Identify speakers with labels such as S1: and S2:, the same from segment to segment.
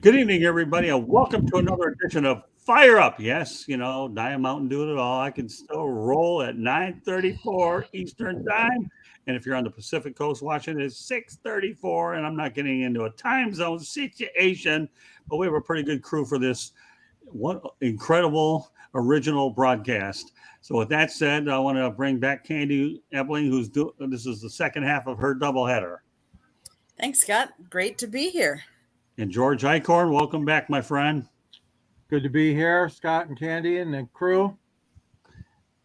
S1: Good evening, everybody, and welcome to another edition of Fire Up. Yes, Diet Mountain do it all. I can still roll at 9:34 Eastern Time, and if you're on the Pacific Coast watching, it's 6:34, and I'm not getting into a time zone situation, but we have a pretty good crew for this one incredible original broadcast. So, with that said, I want to bring back Candy Ebling, this is the second half of her doubleheader,
S2: Thanks, Scott. Great to be here.
S1: and George Icorn. Welcome back, my friend.
S3: Good to be here, Scott and Candy and the crew.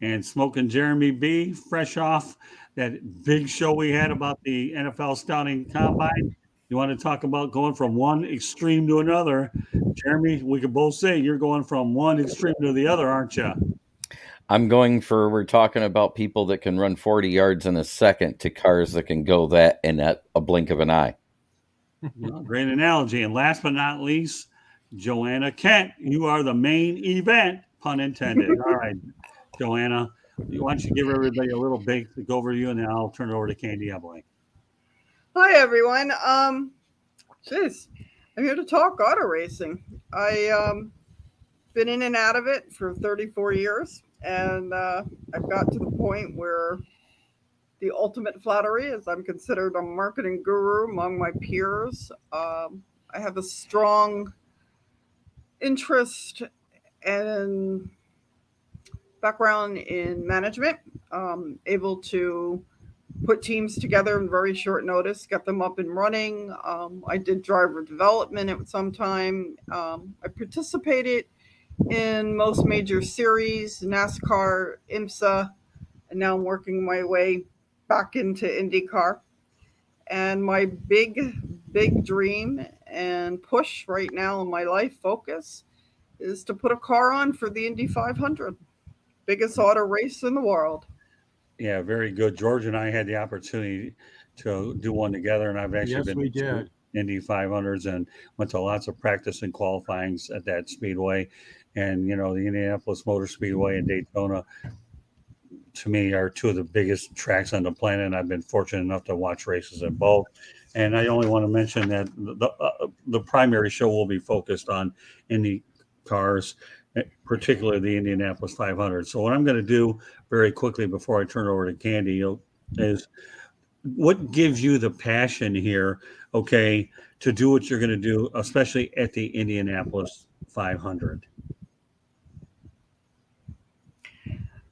S1: And Smoking Jeremy B, fresh off that big show we had about the NFL scouting combine. You want to talk about going from one extreme to another? Jeremy, we could both say you're going from one extreme to the other, aren't you?
S4: We're talking about people that can run 40 yards in a second to cars that can go that in a blink of an eye.
S1: Great analogy. And last but not least, Joanna Kent, you are the main event, pun intended. All right, Joanna, why don't you give everybody a little basic overview, and then I'll turn it over to Candy Ebling.
S5: Hi, everyone. I'm here to talk auto racing. I've been in and out of it for 34 years, and I've got to the point where the ultimate flattery is I'm considered a marketing guru among my peers. I have a strong interest and background in management, able to put teams together in very short notice, get them up and running. I did driver development at some time. I participated in most major series, NASCAR, IMSA, and now I'm working my way back into IndyCar. And my big dream and push right now in my life focus is to put a car on for the Indy 500, biggest auto race in the world.
S1: Yeah, very good. George and I had the opportunity to do one together, and I've actually been to Indy 500s and went to lots of practice and qualifyings at that speedway. And, the Indianapolis Motor Speedway and Daytona, to me, are two of the biggest tracks on the planet, and I've been fortunate enough to watch races at both. And I only want to mention that the primary show will be focused on Indy cars, particularly the Indianapolis 500. So what I'm going to do very quickly before I turn it over to Candy is what gives you the passion here, okay, to do what you're going to do, especially at the Indianapolis 500?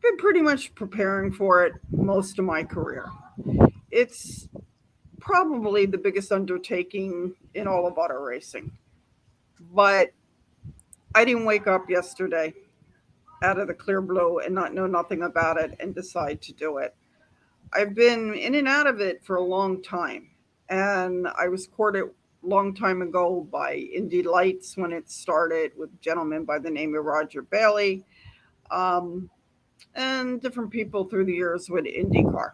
S5: Been pretty much preparing for it most of my career. It's probably the biggest undertaking in all of auto racing. But I didn't wake up yesterday out of the clear blue and not know nothing about it and decide to do it. I've been in and out of it for a long time. And I was courted a long time ago by Indy Lights when it started with a gentleman by the name of Roger Bailey. And different people through the years with IndyCar.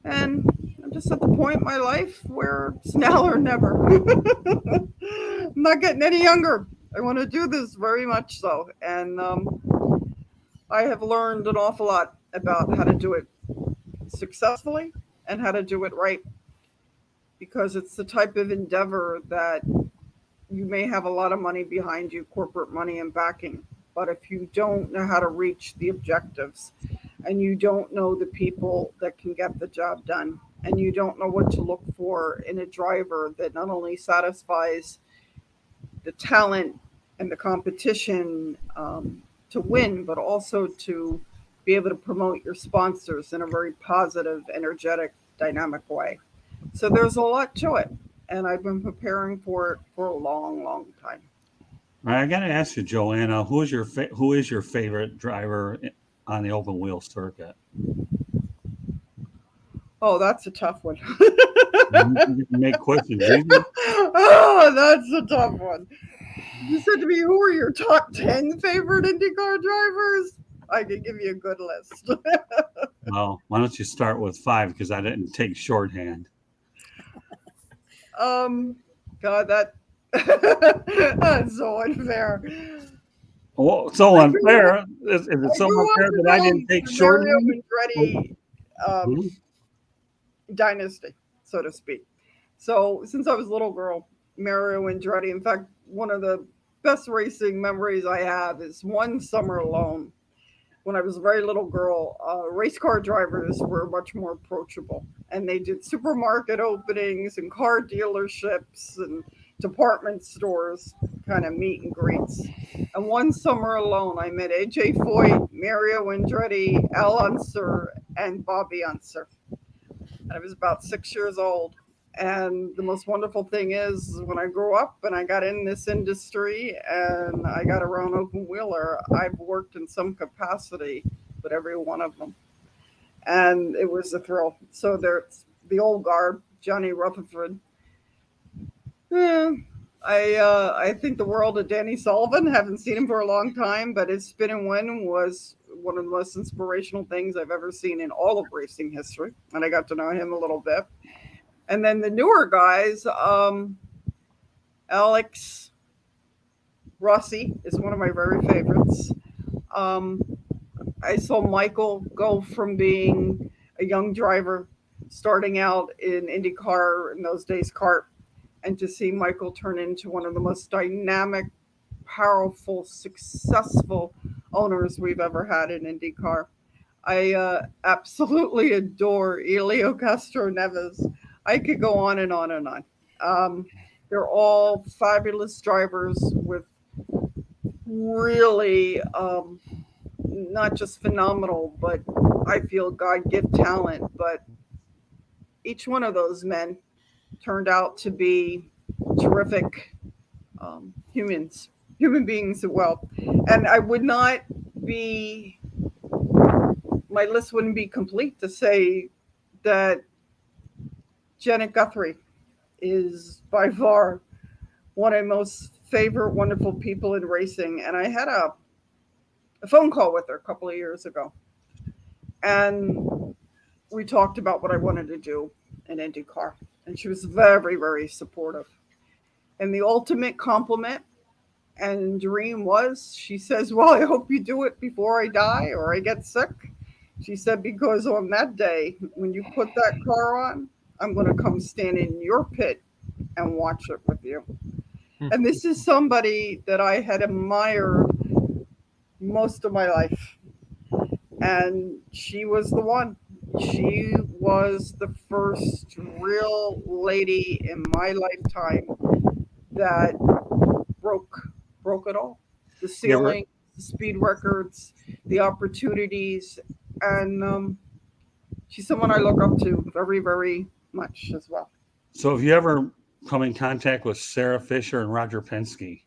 S5: And I'm just at the point in my life where it's now or never. I'm not getting any younger. I want to do this very much so. And I have learned an awful lot about how to do it successfully and how to do it right. Because it's the type of endeavor that you may have a lot of money behind you, corporate money and backing. But if you don't know how to reach the objectives and you don't know the people that can get the job done and you don't know what to look for in a driver that not only satisfies the talent and the competition to win, but also to be able to promote your sponsors in a very positive, energetic, dynamic way. So there's a lot to it. And I've been preparing for it for a long, long time.
S1: I got to ask you, Joanna, who is your favorite driver on the open wheel circuit?
S5: Oh, that's a tough one.
S1: You can make questions easy.
S5: Oh, that's a tough one. You said to me, who are your top 10 favorite IndyCar drivers? I could give you a good list.
S1: Well, why don't you start with 5, because I didn't take shorthand.
S5: God, that's so unfair.
S1: Well, so unfair. Is it so unfair that I didn't take shorthand?
S5: Mario Andretti dynasty, so to speak. So since I was a little girl, Andretti. In fact, one of the best racing memories I have is one summer alone. When I was a very little girl, race car drivers were much more approachable, and they did supermarket openings and car dealerships and department stores, kind of meet and greets. And one summer alone, I met ajfoyt, Andretti, alunser, and bobbyunser. And I was about 6 years old. And the most wonderful thing is, when I grew up and I got in this industry and I got around open wheeler, I've worked in some capacity with every one of them. And it was a thrill. So there's the old guard, Johnny I think the world of Danny Sullivan. Haven't seen him for a long time, but his spin and win was one of the most inspirational things I've ever seen in all of racing history. And I got to know him a little bit. And then the newer guys, Alex Rossi is one of my very favorites. I saw Michael go from being a young driver, starting out in IndyCar, in those days kart, and to see Michael turn into one of the most dynamic, powerful, successful owners we've ever had in IndyCar. I absolutely adore heliocastroneves. I could go on and on and on. They're all fabulous drivers with really not just phenomenal, but I feel God-given talent. But each one of those men turned out to be terrific human beings as well. And I would not be, my list wouldn't be complete to say that Janet Gutherie is by far one of my most favorite, wonderful people in racing. And I had a phone call with her a couple of years ago. And we talked about what I wanted to do in IndyCar. And she was very, very supportive. And the ultimate compliment and dream was, she says, well, I hope you do it before I die or I get sick. She said, because on that day, when you put that car on, I'm going to come stand in your pit and watch it with you. And this is somebody that I had admired most of my life. And she was the one. She was the first real lady in my lifetime that broke it all. The ceiling, the speed records, the opportunities. And she's someone I look up to very, very much as well.
S1: So have you ever come in contact with Sarahfisher and Rogerpenske?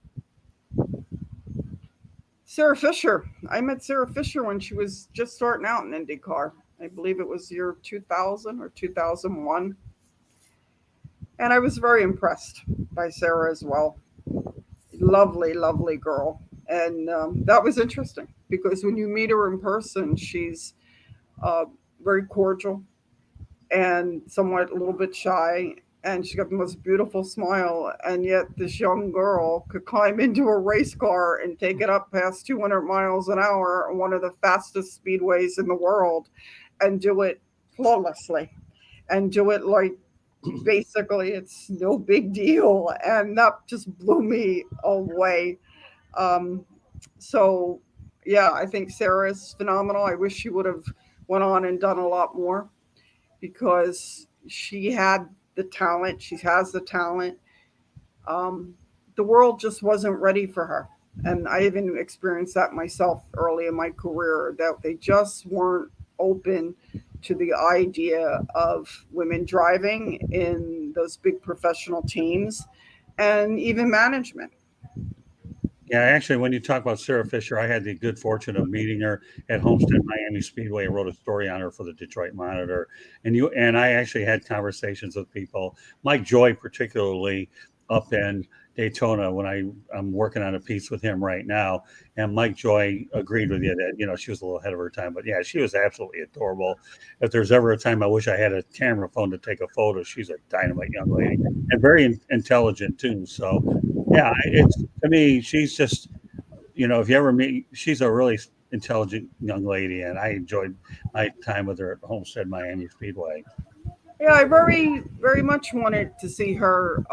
S5: Sarahfisher. I met Sarahfisher when she was just starting out in IndyCar. I believe it was year 2000 or 2001. And I was very impressed by Sarah as well. Lovely, lovely girl. And that was interesting because when you meet her in person, she's very cordial and somewhat a little bit shy. And she got the most beautiful smile. And yet this young girl could climb into a race car and take it up past 200 miles an hour on one of the fastest speedways in the world and do it flawlessly and do it like basically it's no big deal. And that just blew me away. So, yeah, I think Sarah is phenomenal. I wish she would have went on and done a lot more because she had the talent. She has the talent. The world just wasn't ready for her. And I even experienced that myself early in my career, that they just weren't open to the idea of women driving in those big professional teams and even management.
S1: Yeah, actually, when you talk about Sarahfisher, I had the good fortune of meeting her at Homestead Miami Speedway. I wrote a story on her for the Detroit Monitor, and I actually had conversations with people, Mike Joy particularly, up in Daytona when I'm working on a piece with him right now. And Mike Joy agreed with you that, she was a little ahead of her time, but yeah, she was absolutely adorable. If there's ever a time I wish I had a camera phone to take a photo, she's a dynamite young lady and very intelligent too. So yeah, it's, to me, she's just, if you ever meet, she's a really intelligent young lady, and I enjoyed my time with her at Homestead Miami Speedway.
S5: Yeah, I very, very much wanted to see her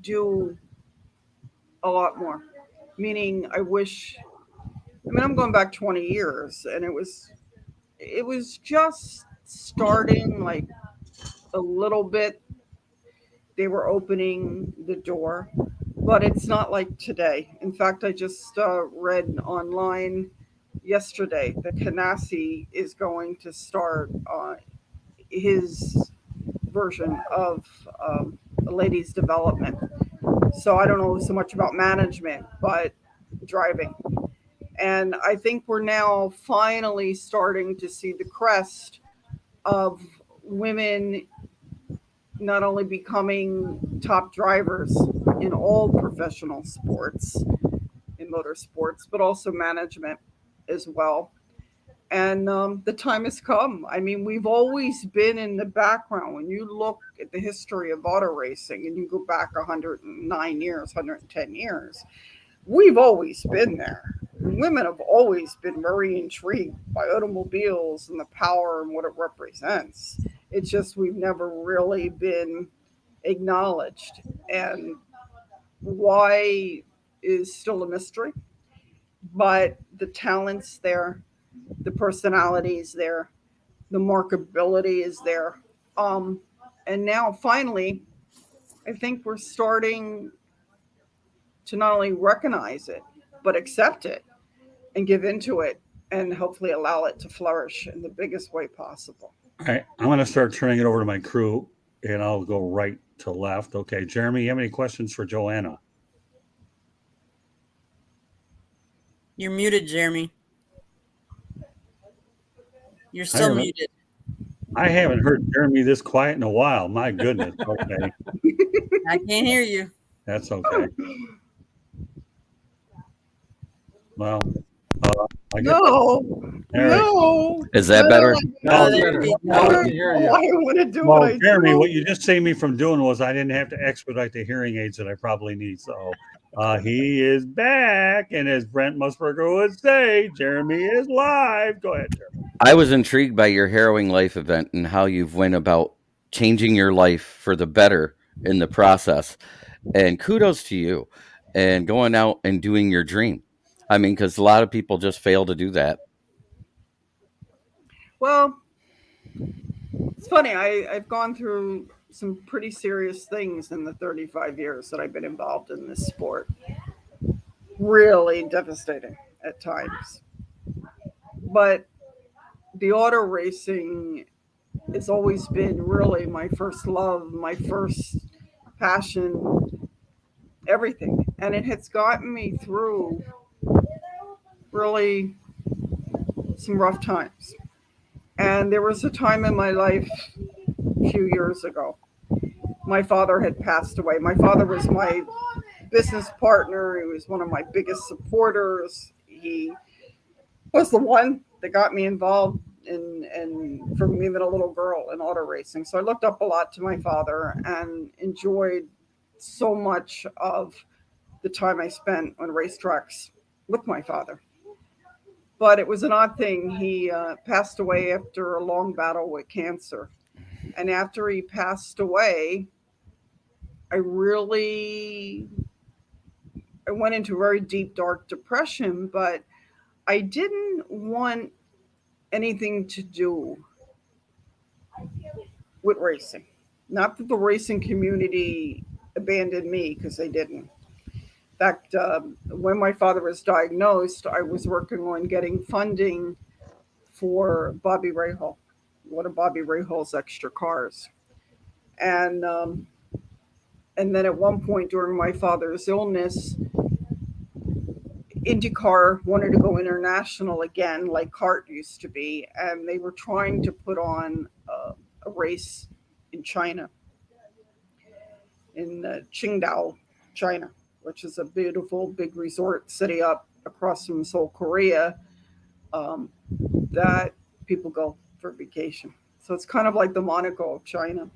S5: do a lot more. Meaning, I'm going back 20 years, and it was just starting, like, a little bit. They were opening the door, but it's not like today. In fact, I just read online yesterday that Canassi is going to start his version of ladies development. So I don't know so much about management, but driving. And I think we're now finally starting to see the crest of women not only becoming top drivers in all professional sports, in motorsports, but also management as well. And the time has come. I mean, we've always been in the background. When you look at the history of auto racing and you go back 109 years, 110 years, we've always been there. Women have always been very intrigued by automobiles and the power and what it represents. It's just we've never really been acknowledged. And why is still a mystery. But the talent's there, the personality is there, the markability is there. And now finally, I think we're starting to not only recognize it, but accept it and give into it and hopefully allow it to flourish in the biggest way possible.
S1: All right, I'm going to start turning it over to my crew, and I'll go right to left. Okay, Jeremy, you have any questions for Joanna?
S2: You're muted, Jeremy. You're still muted.
S1: I haven't heard Jeremy this quiet in a while. My goodness. Okay.
S2: I can't hear you.
S1: That's okay. Well, I guess.
S5: No.
S4: Is that better?
S3: No, better. Now I can hear you.
S5: I want to do
S1: Well,
S5: what I
S1: Jeremy,
S5: do.
S1: what you just saved me from doing was I didn't have to expedite the hearing aids that I probably need. So he is back, and as Brent Musburger would say, Jeremy is live. Go ahead, Jeremy.
S4: I was intrigued by your harrowing life event and how you've went about changing your life for the better in the process. And kudos to you and going out and doing your dream. I mean, because a lot of people just fail to do that.
S5: Well, it's funny. I've gone through some pretty serious things in the 35 years that I've been involved in this sport. Really devastating at times. But the auto racing has always been really my first love, my first passion, everything. And it has gotten me through really some rough times. And there was a time in my life a few years ago. My father had passed away. My father was my business partner. He was one of my biggest supporters. He was the one that got me involved and from even a little girl in auto racing. So I looked up a lot to my father and enjoyed so much of the time I spent on racetracks with my father. But it was an odd thing. He passed away after a long battle with cancer. And after he passed away, I went into a very deep, dark depression, but I didn't want anything to do with racing. Not that the racing community abandoned me, because they didn't. In fact, when my father was diagnosed, I was working on getting funding for bobbyrahal, one of Bobby Rahal's extra cars. And then at one point during my father's illness, IndyCar wanted to go international again, like CART used to be, and they were trying to put on a race in China, in Qingdao, China, which is a beautiful big resort city up across from Seoul, Korea, that people go for vacation. So it's kind of like the Monaco of China.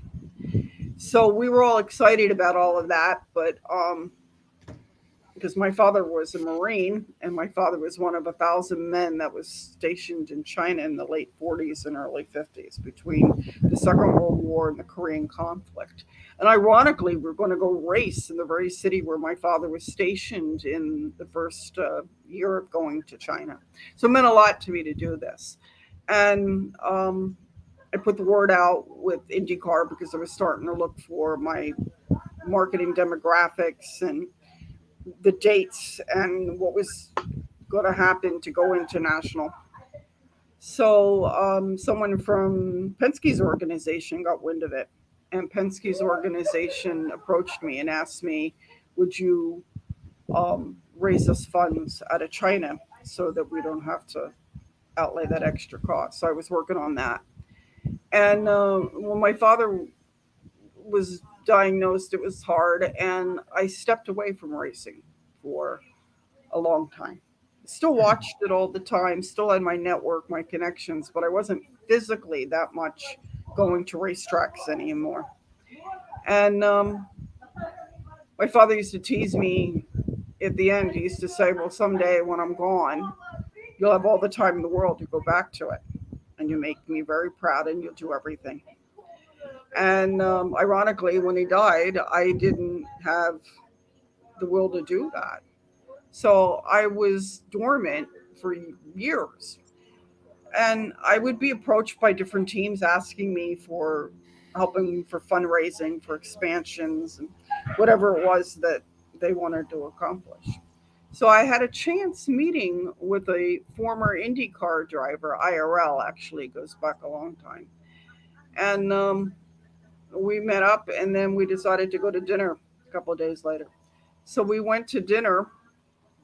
S5: So we were all excited about all of that, but because my father was a Marine, and my father was one of 1,000 men that was stationed in China in the late 40s and early 50s between the Second World War and the Korean conflict. And ironically, we're going to go race in the very city where my father was stationed in the first year of going to China. So it meant a lot to me to do this. And I put the word out with IndyCar because I was starting to look for my marketing demographics and the dates and what was going to happen to go international. So someone from Penske's organization got wind of it, and Penske's organization approached me and asked me, would you raise us funds out of China so that we don't have to outlay that extra cost? So I was working on that. And when my father was diagnosed, it was hard, and I stepped away from racing for a long time. Still watched it all the time, still had my network, my connections, but I wasn't physically that much going to racetracks anymore. And my father used to tease me at the end. He used to say, well, someday when I'm gone, you'll have all the time in the world to go back to it, and you make me very proud, and you'll do everything. And ironically, when he died, I didn't have the will to do that. So I was dormant for years. And I would be approached by different teams asking me for helping for fundraising, for expansions, and whatever it was that they wanted to accomplish. So I had a chance meeting with a former IndyCar driver, IRL, actually goes back a long time. And we met up, and then we decided to go to dinner a couple of days later. So we went to dinner,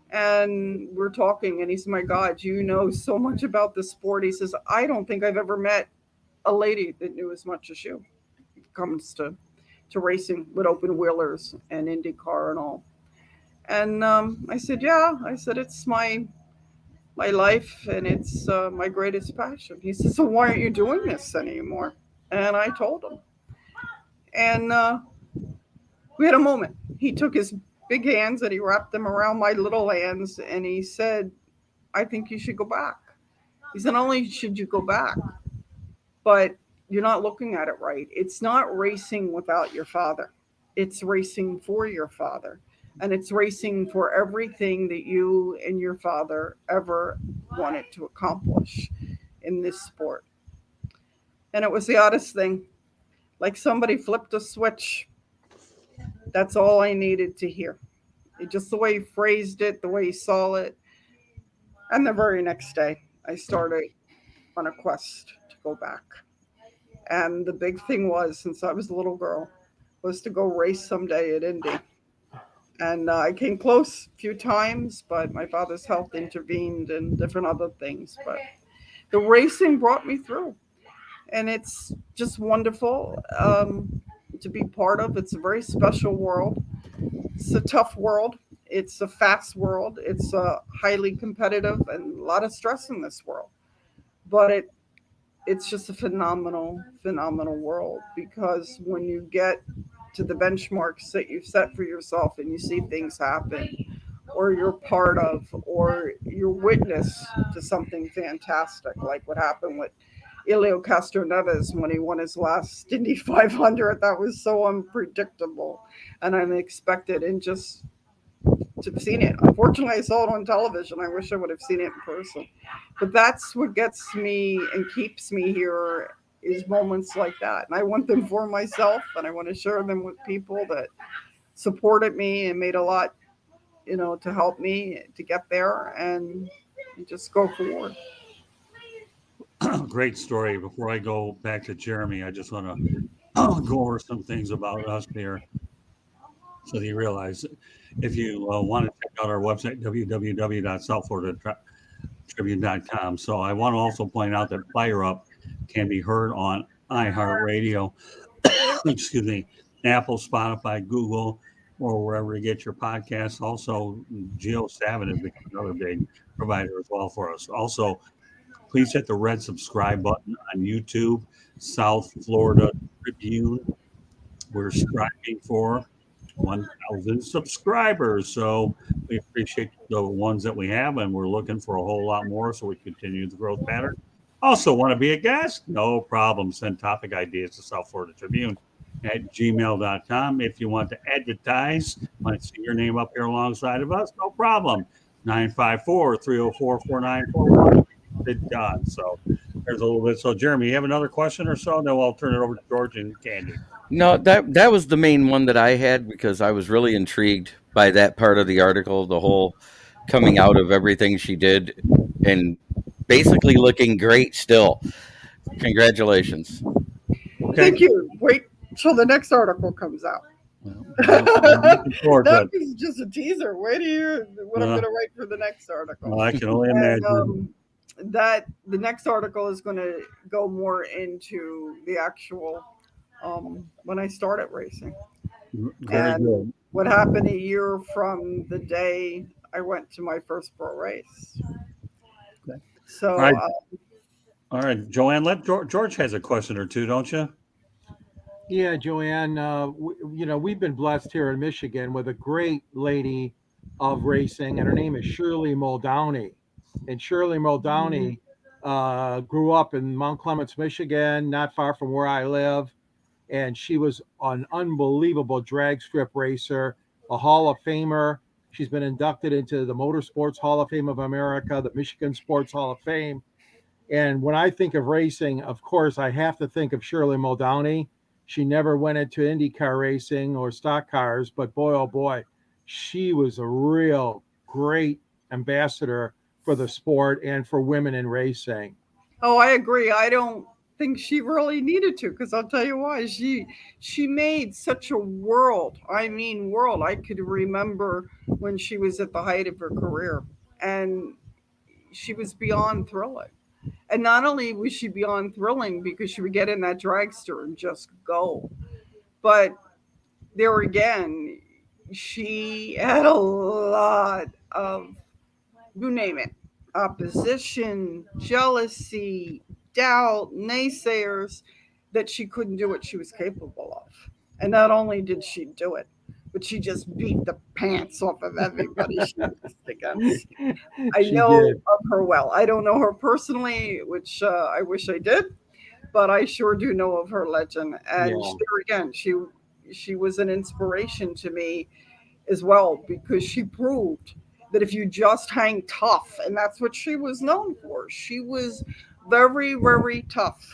S5: and we're talking, and he said, my God, you know so much about the sport. He says, I don't think I've ever met a lady that knew as much as you when it comes to racing with open wheelers and IndyCar and all. And I said, yeah. I said, it's my life, and it's my greatest passion. He said, so why aren't you doing this anymore? And I told him. And we had a moment. He took his big hands and he wrapped them around my little hands, and he said, I think you should go back. He said, not only should you go back, but you're not looking at it right. It's not racing without your father. It's racing for your father. And it's racing for everything that you and your father ever wanted to accomplish in this sport. And it was the oddest thing. Like somebody flipped a switch. That's all I needed to hear. Just the way he phrased it, the way he saw it. And the very next day, I started on a quest to go back. And the big thing was, since I was a little girl, was to go race someday at Indy. And I came close a few times, but my father's health intervened and different other things. But the racing brought me through. And it's just wonderful to be part of. It's a very special world. It's a tough world. It's a fast world. It's a highly competitive and a lot of stress in this world. But it's just a phenomenal world, because when you get to the benchmarks that you've set for yourself and you see things happen, or you're part of, or you're witness to something fantastic, like what happened with heliocastroneves when he won his last Indy 500. That was so unpredictable and unexpected, and just to have seen it. Unfortunately, I saw it on television. I wish I would have seen it in person. But that's what gets me and keeps me here, is moments like that. And I want them for myself, and I want to share them with people that supported me and made a lot, to help me to get there and just go forward.
S1: Great story. Before I go back to Jeremy, I just want to go over some things about us here so that you realize. If you want to check out our website, www.southfloridatribune.com. So I want to also point out that Fire Up can be heard on iHeartRadio, excuse me, Apple, Spotify, Google, or wherever you get your podcasts. Also, Geo7 has become another big provider as well for us. Also, please hit the red subscribe button on YouTube, South Florida Tribune. We're striving for 1,000 subscribers. So we appreciate the ones that we have, and we're looking for a whole lot more so we continue the growth pattern. Also, want to be a guest? No problem. Send topic ideas to South Florida Tribune at gmail.com. If you want to advertise, want to see your name up here alongside of us, no problem. 954-304-4941. It's done. So there's a little bit. So, Jeremy, you have another question or so? No, I'll turn it over to George and Candy.
S4: No, that was the main one that I had because I was really intrigued by that part of the article, the whole coming out of everything she did and basically looking great still. Congratulations.
S1: Okay.
S5: Thank you. Wait till the next article comes out. That was just a teaser. Wait to hear what I'm going to write for the next article.
S1: Well, I can only imagine.
S5: That the next article is going to go more into the actual when I started racing.
S1: Very good.
S5: What happened a year from the day I went to my first pro race.
S1: Okay.
S5: So,
S1: all right, Joanne, George has a question or two, don't you?
S3: Yeah, Joanne, we've been blessed here in Michigan with a great lady of racing, and her name is Shirley Muldowney. And Shirley Muldowney grew up in Mount Clemens, Michigan, not far from where I live. And she was an unbelievable drag strip racer, a Hall of Famer. She's been inducted into the Motorsports Hall of Fame of America, the Michigan Sports Hall of Fame. And when I think of racing, of course, I have to think of Shirley Muldowney. She never went into IndyCar racing or stock cars, but boy, oh boy, she was a real great ambassador for the sport and for women in racing.
S5: Oh, I agree. I don't think she really needed to, because I'll tell you why. She made such a world. I mean, world. I could remember when she was at the height of her career, and she was beyond thrilling. And not only was she beyond thrilling because she would get in that dragster and just go, but there again, she had a lot of, you name it, opposition, jealousy, doubt, naysayers, that she couldn't do what she was capable of. And not only did she do it, but she just beat the pants off of everybody she was against. I know of her well. I don't know her personally, which I wish I did, but I sure do know of her legend. And there again, she was an inspiration to me as well, because she proved that if you just hang tough, and that's what she was known for. She was very, very tough.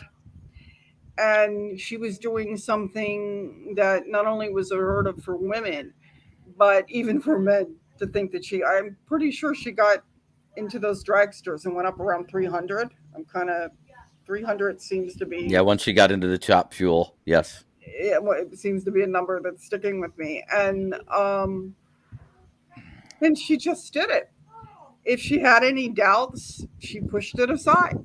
S5: And she was doing something that not only was unheard of for women, but even for men, to think that I'm pretty sure she got into those dragsters and went up around 300. 300 seems to be.
S4: Yeah, once she got into the chop fuel, yes.
S5: It seems to be a number that's sticking with me. And she just did it. If she had any doubts, she pushed it aside.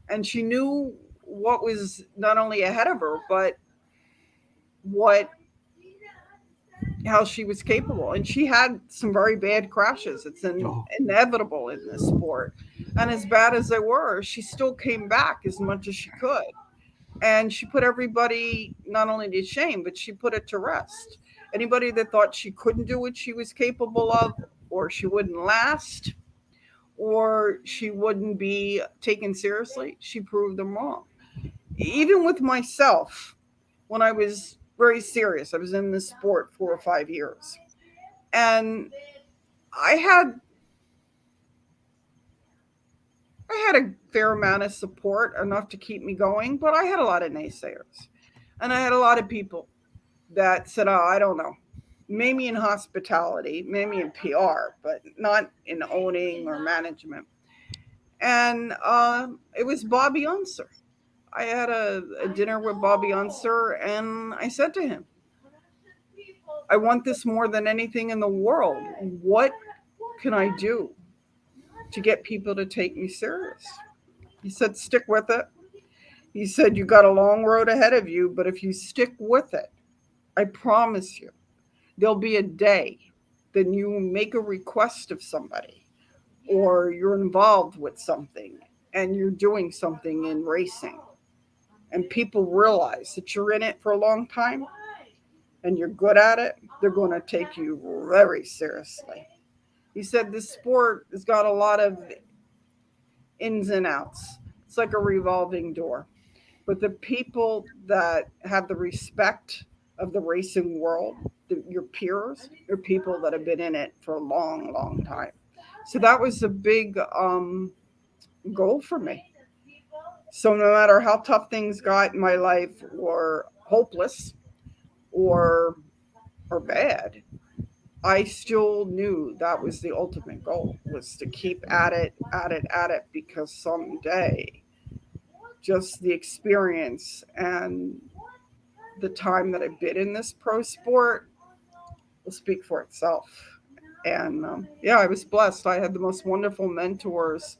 S5: And she knew what was not only ahead of her, but how she was capable. And she had some very bad crashes. It's inevitable in this sport. And as bad as they were, she still came back as much as she could. And she put everybody not only to shame, but she put it to rest. Anybody that thought she couldn't do what she was capable of, or she wouldn't last, or she wouldn't be taken seriously, she proved them wrong. Even with myself, when I was very serious, I was in this sport 4 or 5 years, and I had a fair amount of support, enough to keep me going, but I had a lot of naysayers, and I had a lot of people that said, "Oh, I don't know, maybe in hospitality, maybe in PR, but not in owning or management." And it was Bobbyunser. I had a dinner with Bobbyunser, and I said to him, "I want this more than anything in the world. What can I do to get people to take me serious?" He said, "Stick with it." He said, "You got a long road ahead of you, but if you stick with it, I promise you, there'll be a day that you make a request of somebody, or you're involved with something and you're doing something in racing, and people realize that you're in it for a long time, and you're good at it, they're going to take you very seriously. He said this sport has got a lot of ins and outs. It's like a revolving door. But the people that have the respect of the racing world, your peers, are people that have been in it for a long, long time. So that was a big goal for me. So no matter how tough things got in my life, or hopeless, or bad, I still knew that was the ultimate goal, was to keep at it, because someday just the experience and the time that I've been in this pro sport will speak for itself. And I was blessed. I had the most wonderful mentors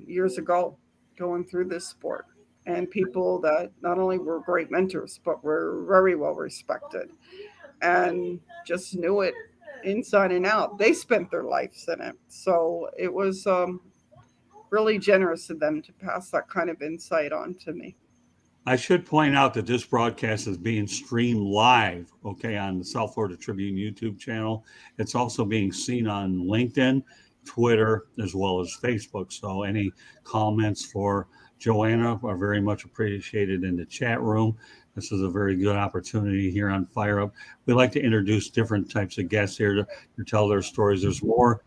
S5: years ago going through this sport, and people that not only were great mentors, but were very well respected and just knew it inside and out. They spent their lives in it. So it was really generous of them to pass that kind of insight on to me.
S1: I should point out that this broadcast is being streamed live, on the South Florida Tribune YouTube channel. It's also being seen on LinkedIn, Twitter, as well as Facebook. So any comments for Joanna are very much appreciated in the chat room. This is a very good opportunity here on Fire Up. We like to introduce different types of guests here to tell their stories. There's more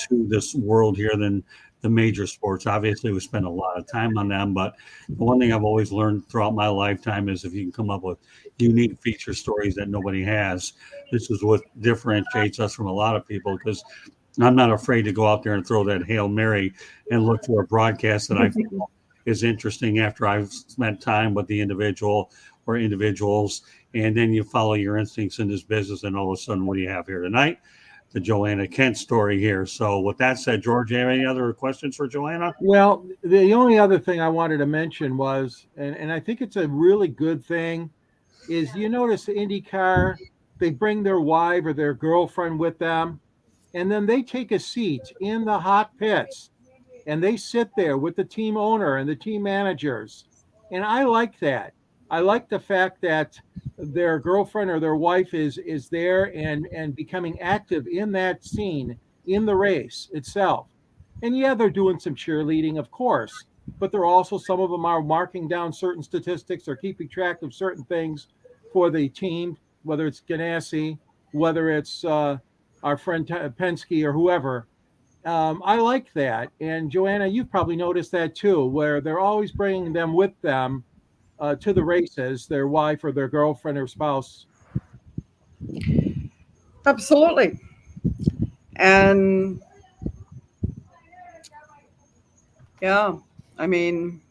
S1: to this world here than the major sports. Obviously, we spend a lot of time on them, but the one thing I've always learned throughout my lifetime is if you can come up with unique feature stories that nobody has, this is what differentiates us from a lot of people, because I'm not afraid to go out there and throw that Hail Mary and look for a broadcast that I feel is interesting after I've spent time with the individual or individuals. And then you follow your instincts in this business, and all of a sudden, what do you have here tonight? The Joanna Kent story here. So with that said, George, do you have any other questions for Joanna?
S3: Well, the only other thing I wanted to mention was, and I think it's a really good thing, is you notice the IndyCar, they bring their wife or their girlfriend with them, and then they take a seat in the hot pits, and they sit there with the team owner and the team managers. And I like that. I like the fact that their girlfriend or their wife is there and becoming active in that scene, in the race itself. And yeah, they're doing some cheerleading, of course, but they're also, some of them are marking down certain statistics or keeping track of certain things for the team, whether it's Ganassi, whether it's our friend Penske or whoever. I like that. And Joanna, you've probably noticed that too, where they're always bringing them with them to the races, their wife or their girlfriend or spouse.
S5: Absolutely. And yeah, I mean,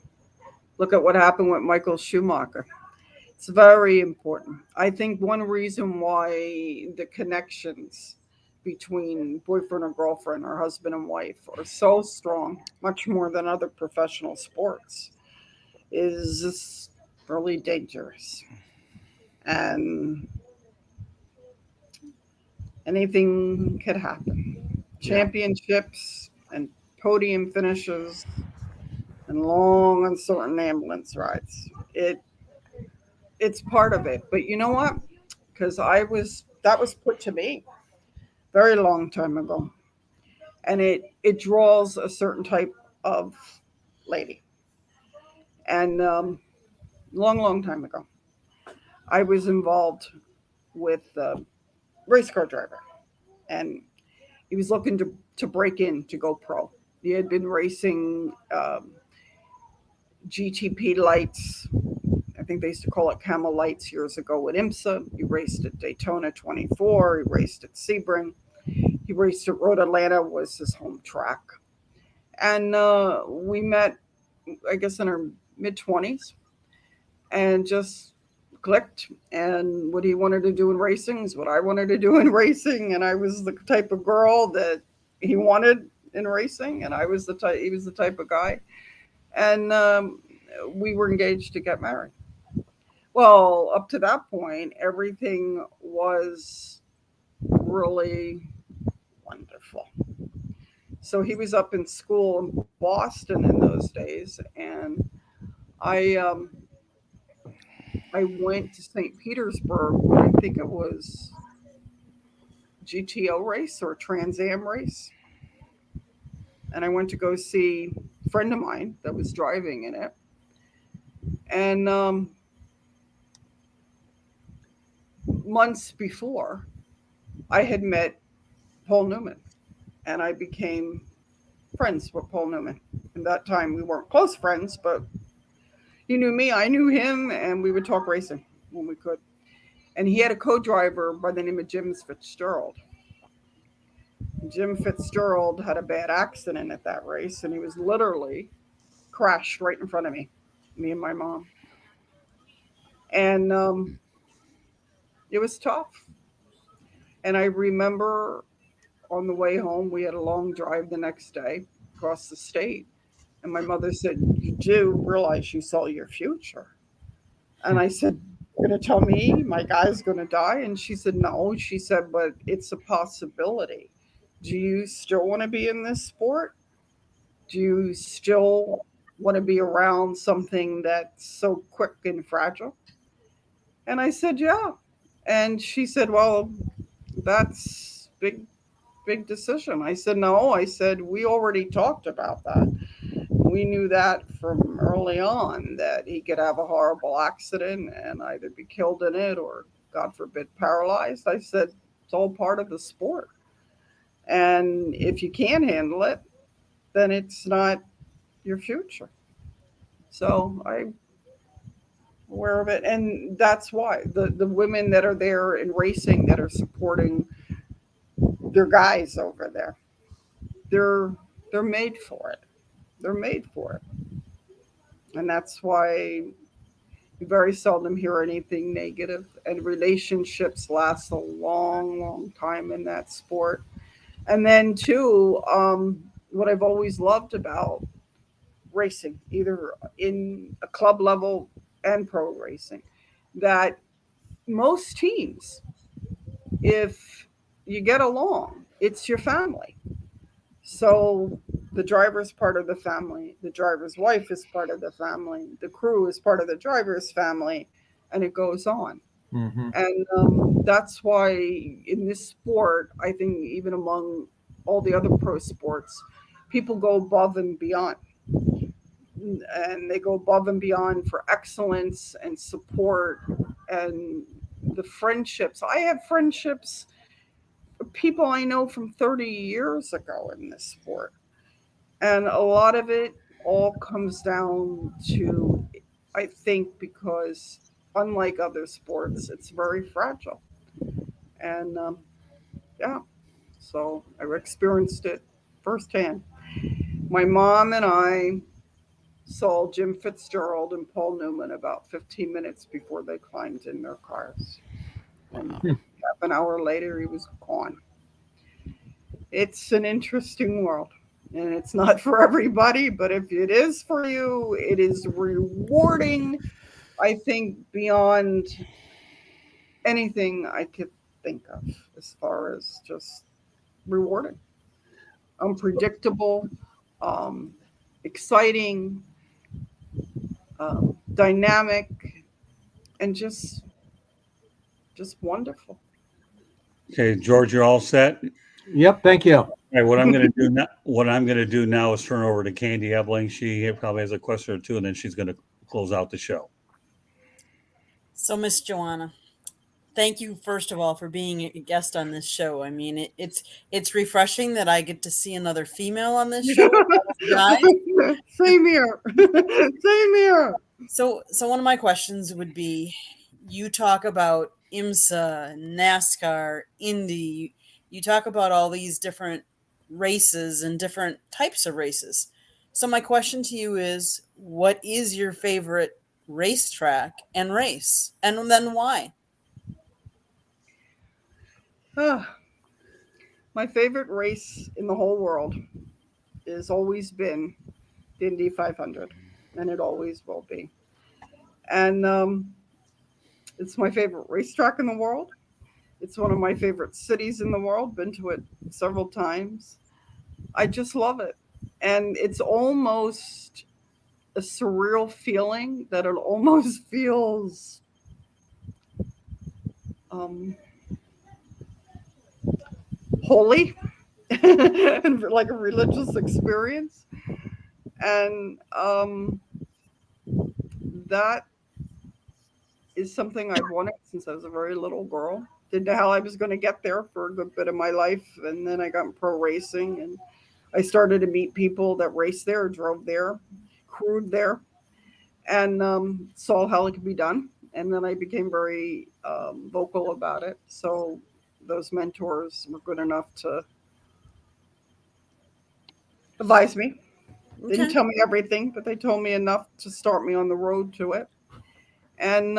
S5: look at what happened with Michael Schumacher. It's very important. I think one reason why the connections between boyfriend or girlfriend or husband and wife are so strong, much more than other professional sports, is really dangerous. And anything could happen. Championships and podium finishes and long uncertain ambulance rides. It's part of it. But you know what? Because that was put to me very long time ago. And it draws a certain type of lady. And long time ago, I was involved with a race car driver. And he was looking to break in to go pro. He had been racing GTP lights. I think they used to call it Camel Lights years ago with IMSA. He raced at Daytona 24. He raced at Sebring. He raced at Road Atlanta, was his home track. And we met, I guess, in our mid-20s and just clicked. And what he wanted to do in racing is what I wanted to do in racing. And I was the type of girl that he wanted in racing. And he was the type of guy. And we were engaged to get married. Well, up to that point, everything was really wonderful. So he was up in school in Boston in those days, and I I went to St. Petersburg when I think it was GTO race or Trans Am race. And I went to go see a friend of mine that was driving in it. And months before, I had met Paul Newman, and I became friends with Paul Newman. And that time we weren't close friends, but he knew me, I knew him, and we would talk racing when we could. And he had a co-driver by the name of Jim Fitzgerald. Jim Fitzgerald had a bad accident at that race, and he was literally crashed right in front of me and my mom. And it was tough. And I remember on the way home, we had a long drive the next day across the state. And my mother said, "You do realize you saw your future?" And I said, "You're going to tell me my guy's going to die?" And she said, "No." She said, "But it's a possibility. Do you still want to be in this sport? Do you still want to be around something that's so quick and fragile?" And I said, "Yeah." And she said, "Well, that's big decision." I said, "No." I said, "We already talked about that. We knew that from early on, that he could have a horrible accident and either be killed in it or, God forbid, paralyzed." I said, "It's all part of the sport. And if you can't handle it, then it's not your future." So I'm aware of it. And that's why the women that are there in racing that are supporting their guys over there, they're made for it. They're made for it. And that's why you very seldom hear anything negative. And relationships last a long, long time in that sport. And then, too, what I've always loved about racing, either in a club level and pro racing, that most teams, if you get along, it's your family. So the driver's part of the family, the driver's wife is part of the family, the crew is part of the driver's family, and it goes on.
S3: Mm-hmm.
S5: And that's why in this sport, I think even among all the other pro sports, people go above and beyond. And they go above and beyond for excellence and support and the friendships. I have friendships, people I know from 30 years ago in this sport. And a lot of it all comes down to, I think, because unlike other sports, it's very fragile. And yeah, so I experienced it firsthand. My mom and I saw Jim Fitzgerald and Paul Newman about 15 minutes before they climbed in their cars. And half an hour later, he was gone. It's an interesting world. And it's not for everybody, but if it is for you, it is rewarding, I think, beyond anything I could think of as far as just rewarding. Unpredictable, exciting, dynamic, and just wonderful.
S1: Okay, George, you're all set.
S3: Yep, thank you.
S1: All right, what I'm going to do now is turn over to Candy Ebling. She probably has a question or two, and then she's going to close out the show.
S2: So, Miss Joanna, thank you first of all for being a guest on this show. I mean, it's refreshing that I get to see another female on this show. Guys.
S5: Same here. Same here.
S2: So one of my questions would be, you talk about IMSA, NASCAR, Indy. You talk about all these different races and different types of races. So my question to you is, what is your favorite racetrack and race? And then why?
S5: My favorite race in the whole world has always been the Indy 500, and it always will be. And it's my favorite racetrack in the world. It's one of my favorite cities in the world. Been to it several times. I just love it. And it's almost a surreal feeling that it almost feels holy and like a religious experience. And that is something I've wanted since I was a very little girl. Didn't know how I was going to get there for a good bit of my life. And then I got in pro racing, and I started to meet people that raced there, drove there, crewed there, and saw how it could be done. And then I became very vocal about it. So those mentors were good enough to advise me. Didn't tell me everything, but they told me enough to start me on the road to it. And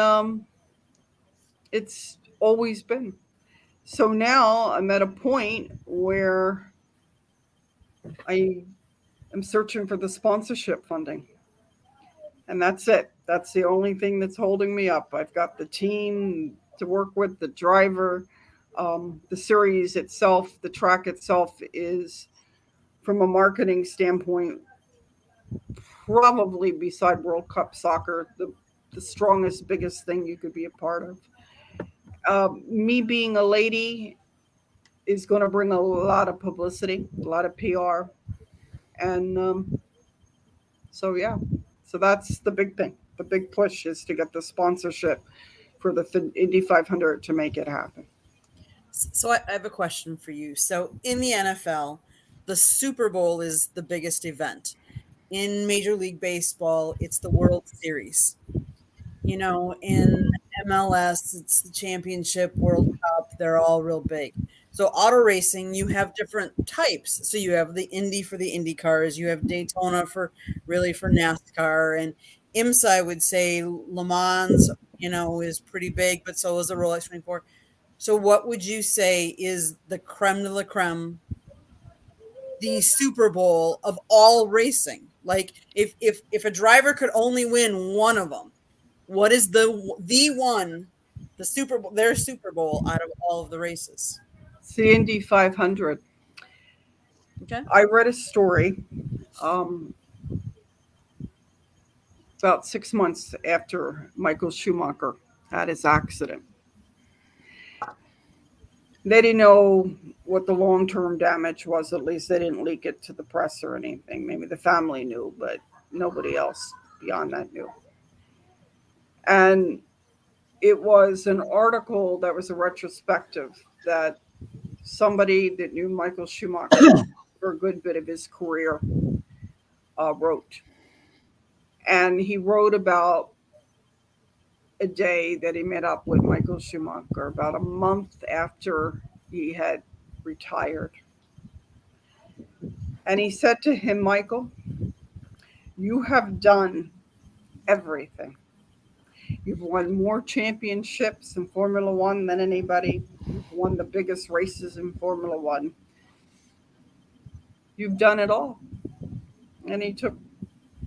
S5: it's always been. So now I'm at a point where I am searching for the sponsorship funding. And that's it. That's the only thing that's holding me up. I've got the team to work with, the driver, the series itself, the track itself is, from a marketing standpoint, probably beside World Cup soccer, the strongest, biggest thing you could be a part of. Me being a lady is going to bring a lot of publicity, a lot of PR. And so, yeah, so that's the big thing. The big push is to get the sponsorship for the Indy 500 to make it happen.
S2: So I have a question for you. So in the NFL, the Super Bowl is the biggest event. In Major League Baseball, it's the World Series. You know, in MLS, it's the Championship, World Cup. They're all real big. So auto racing, you have different types. So you have the Indy for the Indy cars. You have Daytona for NASCAR. And IMSA, I would say Le Mans, you know, is pretty big, but so is the Rolex 24. So what would you say is the creme de la creme, the Super Bowl of all racing? Like if a driver could only win one of them, what is the one, the Super Bowl, their Super Bowl out of all of the races?
S5: It's the Indy 500.
S2: Okay.
S5: I read a story about 6 months after Michael Schumacher had his accident. They didn't know what the long-term damage was. At least they didn't leak it to the press or anything. Maybe the family knew, but nobody else beyond that knew. And it was an article that was a retrospective that somebody that knew Michael Schumacher for a good bit of his career wrote. And he wrote about a day that he met up with Michael Schumacher about a month after he had retired. And he said to him, Michael, you have done everything. You've won more championships in Formula One than anybody. You've won the biggest races in Formula One. You've done it all. And he took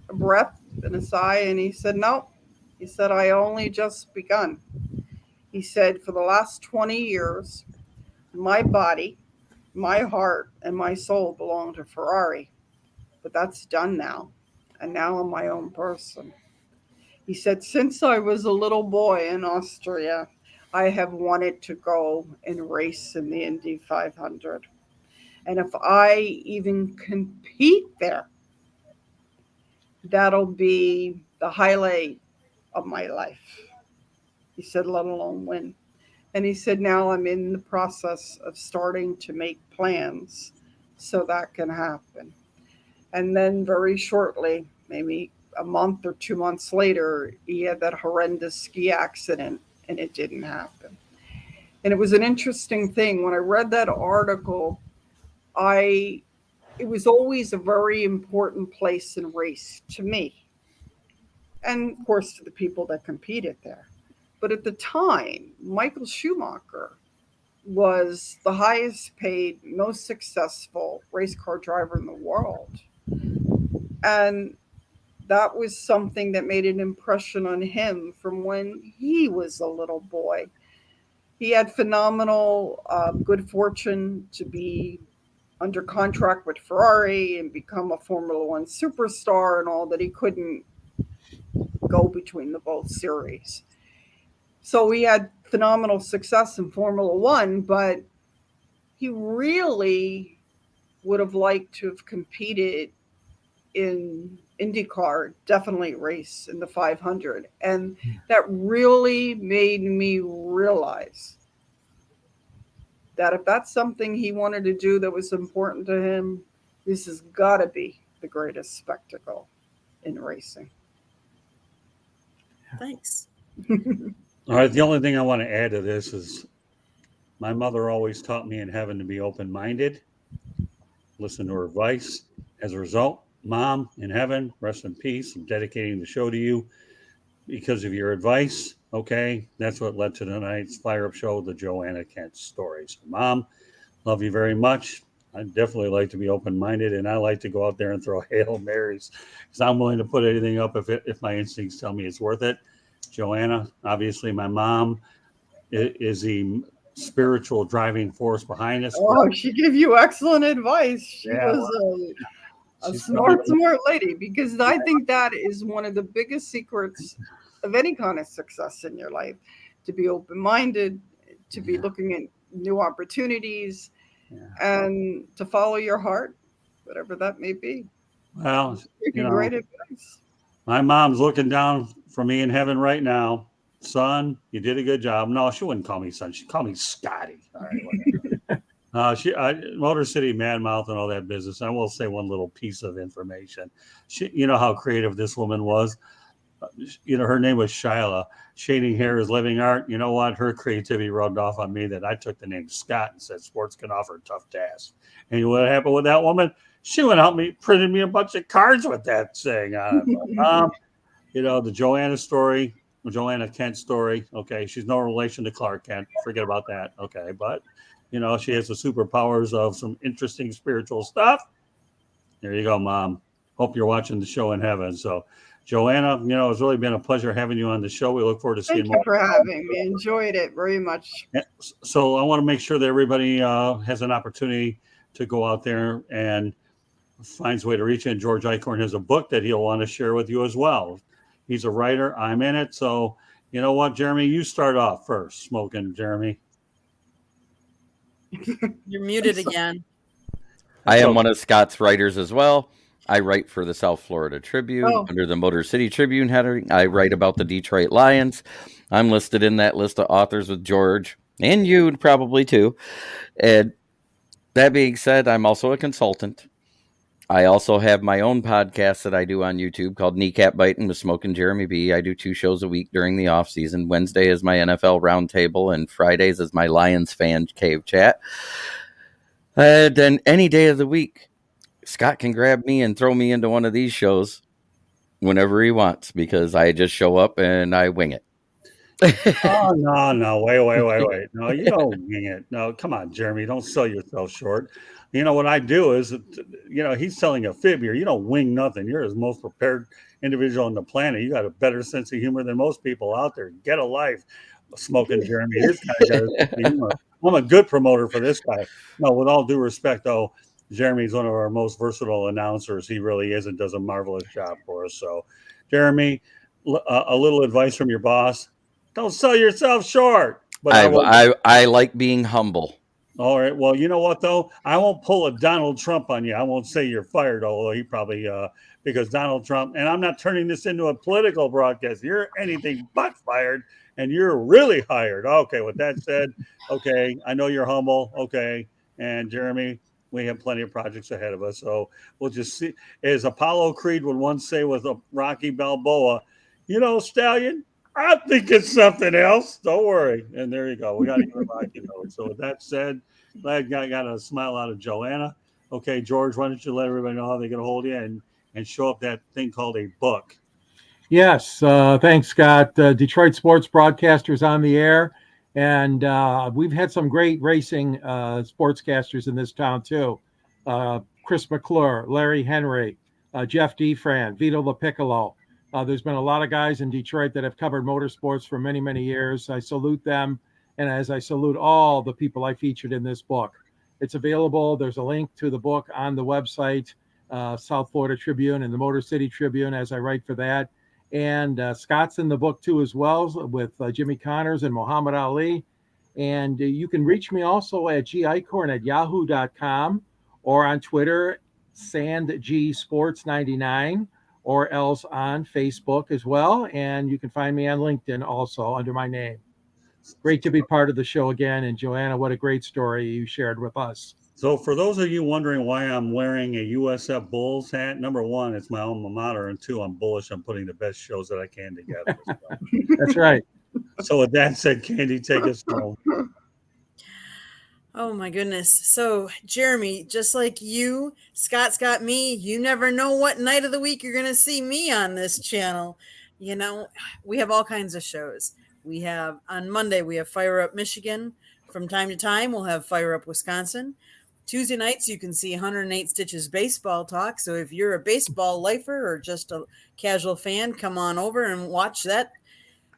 S5: a breath and a sigh and he said, no. He said, I only just begun. He said, for the last 20 years, my body, my heart, and my soul belong to Ferrari. But that's done now. And now I'm my own person. He said, since I was a little boy in Austria, I have wanted to go and race in the Indy 500. And if I even compete there, that'll be the highlight of my life. He said, let alone win. And he said, now I'm in the process of starting to make plans so that can happen. And then very shortly, maybe a month or 2 months later, he had that horrendous ski accident and it didn't happen. And it was an interesting thing. When I read that article, it was always a very important place in race to me. And of course, to the people that competed there. But at the time, Michael Schumacher was the highest paid, most successful race car driver in the world. And that was something that made an impression on him from when he was a little boy. He had phenomenal good fortune to be under contract with Ferrari and become a Formula One superstar and all that. He couldn't go between the both series. So he had phenomenal success in Formula One, but he really would have liked to have competed in IndyCar, definitely race in the 500. And that really made me realize that if that's something he wanted to do that was important to him, this has got to be the greatest spectacle in racing.
S2: Thanks.
S1: All right. The only thing I want to add to this is my mother always taught me in heaven to be open-minded, listen to her advice. As a result, Mom in heaven, rest in peace. I'm dedicating the show to you because of your advice. Okay. That's what led to tonight's Fire Up Show, the Joanna Kent story. So, Mom, love you very much. I definitely like to be open-minded, and I like to go out there and throw Hail Marys because I'm willing to put anything up if my instincts tell me it's worth it. Joanna, obviously, my mom is the spiritual driving force behind this.
S5: Oh, she gave you excellent advice. She was a smart lady, because I think that is one of the biggest secrets of any kind of success in your life, to be open-minded, to be looking at new opportunities, and to follow your heart, whatever that may be.
S1: Well,
S5: great advice.
S1: My mom's looking down from me in heaven right now. Son, you did a good job. No, she wouldn't call me son. She'd call me Scotty. All right. Motor City Mad Mouth and all that business. I will say one little piece of information. You know how creative this woman was. Her name was Shyla. Shading hair is living art. You know what? Her creativity rubbed off on me that I took the name Scott and said sports can offer tough tasks. And what happened with that woman? She went out and printed me a bunch of cards with that saying on it. The Joanna Kent story. Okay, she's no relation to Clark Kent. Forget about that. Okay, but she has the superpowers of some interesting spiritual stuff. There you go, Mom. Hope you're watching the show in heaven. So, Joanna, it's really been a pleasure having you on the show. We look forward to seeing more.
S5: Thank you for having me. Enjoyed it very much.
S1: So I want to make sure that everybody has an opportunity to go out there and finds a way to reach in. George Eichhorn has a book that he'll want to share with you as well. He's a writer. I'm in it. So you know what, Jeremy? You start off first, smoking, Jeremy.
S2: You're muted again.
S4: I am one of Scott's writers as well. I write for the South Florida Tribune under the Motor City Tribune heading. I write about the Detroit Lions. I'm listed in that list of authors with George and you probably too. And that being said, I'm also a consultant. I also have my own podcast that I do on YouTube called Kneecap Biting with Smoke and Jeremy B. I do 2 shows a week during the off season. Wednesday is my NFL Roundtable, and Fridays is my Lions fan cave chat. Then any day of the week, Scott can grab me and throw me into one of these shows whenever he wants, because I just show up and I wing it.
S1: Oh, no. Wait. No, you don't wing it. No, come on, Jeremy. Don't sell yourself short. What I do is, he's selling a fib here. You don't wing nothing. You're the most prepared individual on the planet. You got a better sense of humor than most people out there. Get a life, smoking Jeremy. This guy got a sense of humor. I'm a good promoter for this guy. No, with all due respect, though, Jeremy's one of our most versatile announcers. He really is and does a marvelous job for us. So, Jeremy, a little advice from your boss. Don't sell yourself short. But
S4: I like being humble.
S1: All right. Well, you know what, though? I won't pull a Donald Trump on you. I won't say you're fired, although he probably, because Donald Trump, and I'm not turning this into a political broadcast. You're anything but fired, and you're really hired. Okay. With that said, okay, I know you're humble. Okay. And Jeremy, we have plenty of projects ahead of us. So we'll just see. As Apollo Creed would once say with a Rocky Balboa, Stallion, I think it's something else. Don't worry. And there you go. We got to get a Rocky note. So with that said, glad I got a smile out of Joanna. Okay, George, why don't you let everybody know how they get a hold of you and show up that thing called a book?
S3: Yes. Thanks, Scott. Detroit Sports Broadcasters on the air. And we've had some great racing sportscasters in this town, too. Chris McClure, Larry Henry, Jeff DeFran, Vito LaPiccolo. There's been a lot of guys in Detroit that have covered motorsports for many, many years. I salute them, and as I salute all the people I featured in this book. It's available. There's a link to the book on the website, South Florida Tribune and the Motor City Tribune, as I write for that. And Scott's in the book too as well, with Jimmy Connors and Muhammad Ali. And you can reach me also at gicorn@yahoo.com or on Twitter, SandGSports99, or else on Facebook as well. And you can find me on LinkedIn also under my name. Great to be part of the show again. And Joanna, what a great story you shared with us.
S1: So for those of you wondering why I'm wearing a USF Bulls hat, number one, it's my alma mater, and two, I'm bullish on putting the best shows that I can together. So.
S3: That's right.
S1: So with that said, Candy, take us home.
S2: Oh my goodness. So Jeremy, just like you, Scott's got me. You never know what night of the week you're going to see me on this channel. You know, we have all kinds of shows. We have on Monday, we have Fire Up Michigan. From time to time, we'll have Fire Up Wisconsin. Tuesday nights, you can see 108 Stitches Baseball Talk. So if you're a baseball lifer or just a casual fan, come on over and watch that.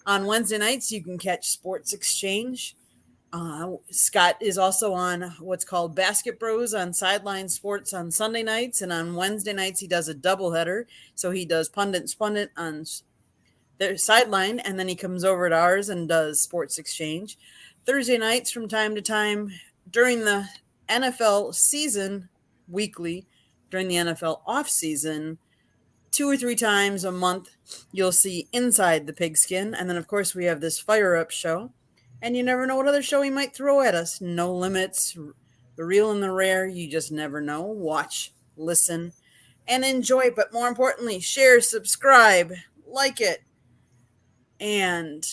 S2: On Wednesday nights, you can catch Sports Exchange. Scott is also on what's called Basket Bros on Sideline Sports on Sunday nights. And on Wednesday nights, he does a doubleheader. So he does Pundit and Spundit on their sideline, and then he comes over to ours and does Sports Exchange. Thursday nights from time to time during the NFL season, weekly, during the NFL off season, 2 or 3 times a month, you'll see Inside the Pigskin. And then, of course, we have this Fire Up show. And you never know what other show he might throw at us. No limits, the real and the rare. You just never know. Watch, listen, and enjoy. But more importantly, share, subscribe, like it. And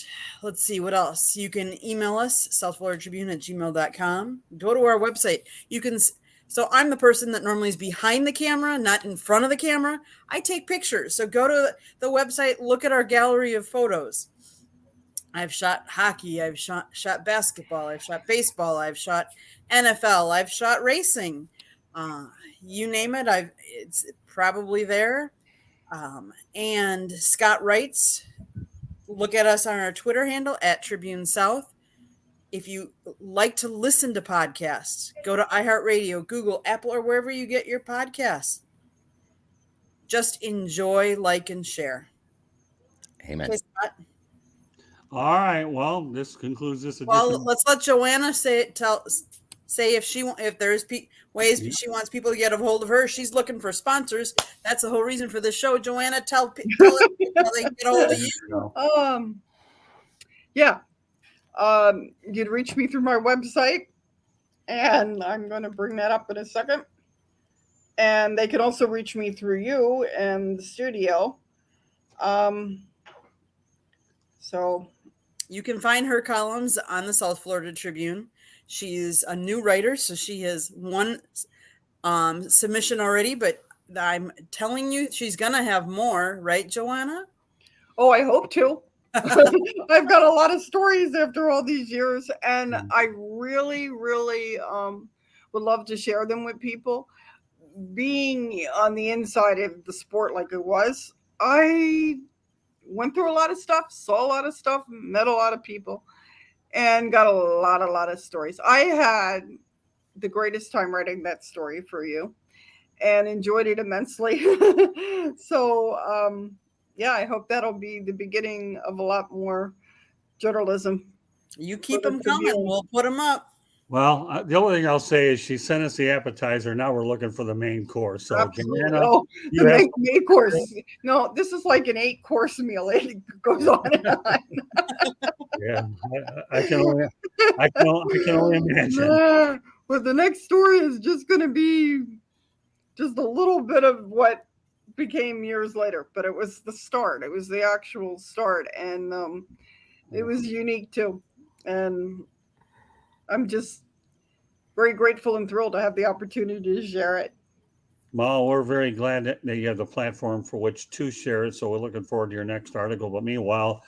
S2: let's see what else. You can email us, southfloridatribune@gmail.com. Go to our website. You can. So I'm the person that normally is behind the camera, not in front of the camera. I take pictures. So go to the website, look at our gallery of photos. I've shot hockey. I've shot basketball. I've shot baseball. I've shot NFL. I've shot racing. You name it. It's probably there. And Scott writes. Look at us on our Twitter handle @Tribune South. If you like to listen to podcasts, go to iHeartRadio, Google, Apple, or wherever you get your podcasts. Just enjoy, like, and share.
S4: Amen.
S2: Okay, Scott?
S1: All right. Well, this concludes this edition.
S2: Well, let's let Joanna say if there's ways she wants people to get a hold of her. She's looking for sponsors. That's the whole reason for this show. Joanna, tell them how they can get a hold of you.
S5: Yeah. You'd reach me through my website, and I'm going to bring that up in a second. And they can also reach me through you and the studio. So
S2: you can find her columns on the South Florida Tribune. She's a new writer, so she has one submission already, but I'm telling you, she's going to have more, right, Joanna?
S5: Oh, I hope to. I've got a lot of stories after all these years, and I really, really would love to share them with people. Being on the inside of the sport like it was, I went through a lot of stuff, saw a lot of stuff, met a lot of people, and got a lot of stories. I had the greatest time writing that story for you and enjoyed it immensely. So, yeah, I hope that'll be the beginning of a lot more journalism.
S2: You keep them coming. We'll put them up.
S1: Well, the only thing I'll say is she sent us the appetizer. Now we're looking for the main course. So, Joanna,
S5: the main course. No, this is like an 8-course meal. It goes on and on.
S1: Yeah, I can only imagine.
S5: But the next story is just going to be just a little bit of what became years later. But it was the start. It was the actual start, and it was unique too. And I'm just very grateful and thrilled to have the opportunity to share it.
S1: Well, we're very glad that you have the platform for which to share it. So we're looking forward to your next article. But meanwhile,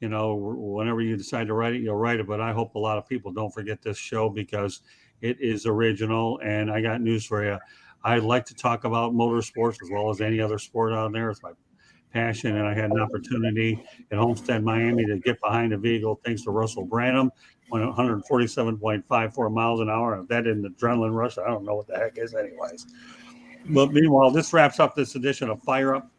S1: whenever you decide to write it, you'll write it. But I hope a lot of people don't forget this show because it is original. And I got news for you. I like to talk about motorsports as well as any other sport out there. It's my passion, and I had an opportunity at Homestead Miami to get behind a vehicle thanks to Russell Branham, went 147.54 miles an hour. If that isn't adrenaline rush, I don't know what the heck is anyways. But meanwhile, this wraps up this edition of Fire Up.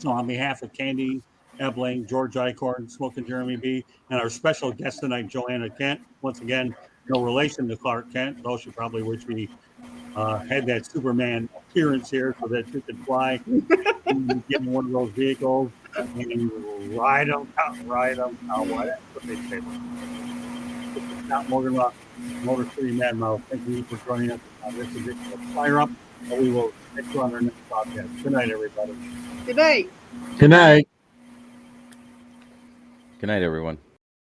S1: So on behalf of Candy Ebling, George Icorn, Smoking Jeremy B., and our special guest tonight, Joanna Kent, once again, no relation to Clark Kent, though she probably wish we had that Superman appearance here so that you could fly and get in one of those vehicles and ride them out. Why? That's what they say. This is Scott Morgan Rock, Motor City Mad Mouse. Thank you for joining us on this edition of Fire Up. And we will catch you on our next podcast. Good night, everybody.
S5: Good night.
S3: Good night.
S4: Good night, everyone.